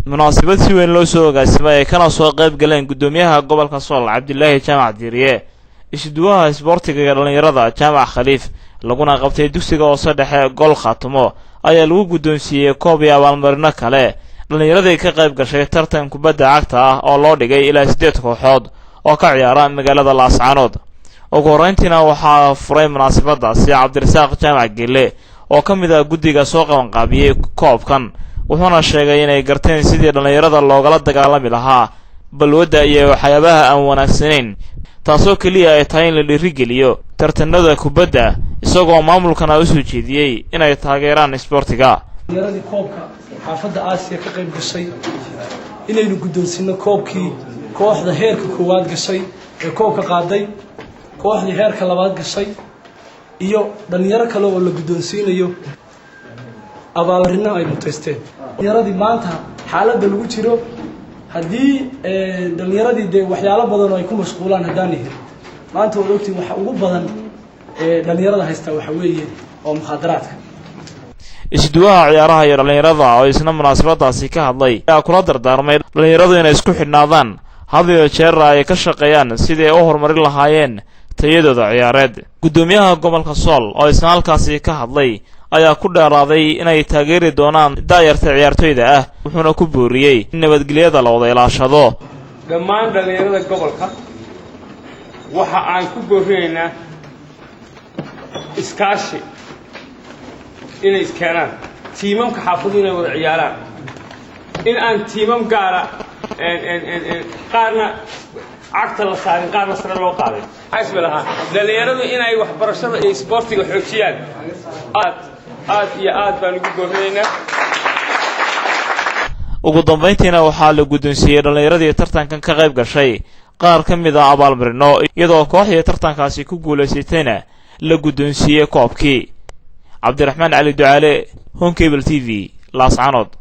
munaasabad si weyn loo soo agaasimay ay kana soo qayb galeen gudoomiyaha gobolka Sool Cabdilaahi Jaamac Diiriye isduwaha isboortiga ee dhalinyarada Jaamac Khaliif laguna qabtay dugsiga hoose dhexe Gol Khaatumo ayaa lagu gudoonsiiyay koob iyo abaalmarino kale dhalinyarada ka qayb gashay tartan kubadda cagta ah oo loo dhigay ilaa 8 kooxood oo ka ciyaara magaalada Laascaanood. ugu horeyntiina waxaa furay munaasabadaasi Cabdirasaaq Jaamac Gelle oo ka mid ah guddiga soo qabanqaabiyay koobkan wuxuuna sheegay inay garteen sidii dhalinyarada loogala dagaalami lahaa balwada iyo waxyaabaha aan wanaagsanayn taasoo kaliya ay tahay in la dhiirigeliyo tartanada kubadda isagoo maamulkana u soo jeediyay inay taageeraan isboortiga. dhalinyarada koobka xaafadda Aasiya ka qayb gashay inaynu gudoonsino koobkii kooxda heerka koowaad gashay ee koobka qaaday kooxda heerka labaad gashay iyo dhalinyaro kale oo la gudoonsinayo abaalmarino ay mutaysteen. dhalinyaradii maanta xaaladda lagu jiro haddii dhalinyaradii de waxyaalo badan oo ay ku mashquulaan haddaan yahay maanta oo ogtiin waxa ugu badan dhalinyarada haysta waxa weeye oo mukhadaraadka. isduwaha ciyaaraha iyo dhalinyarada oo isna munaasabadaasi ka hadlay ayaa kula dardaarmay dhalinyaradu inay isku xidhnaadaan had iyo jeer ay ka shaqeeyaan sidii ay u horumarin lahaayeen tayadooda ciyaareed. gudoomiyaha gobolka Sool oo isna halkaasi ka hadlay ayaa ku dheeraaday inay taageeri doonaan daayarta ciyaartoyda ah wuxuuna ku booriyay in nabadgelyada la wada ilaashado. dhammaan dhalinyarada gobolka waxa aan ku boorinaynaa iskaashi inay iskeenaan tiimamka xaafadu inay wada ciyaaraan in aan tiimam gaara qaarna cagta la saarin qaarna sare loo qaaday xisbilaha dhalinyaradu inay waxbarashada iyo isboortiga xoojiyaan aad iyo aad baan ugu boorinaynaa. ugu dambeyntiina waxaa la gudoonsiiyay dhalinyaradii tartankan ka qayb gashay qaar ka mid ah abaalmarino iyadoo kooxdii tartankaasi ku guuleysatayna la gudoonsiiyay koobkii. Cabdiraxmaan Cali Ducaale, Home Cable TV, Laascaanood.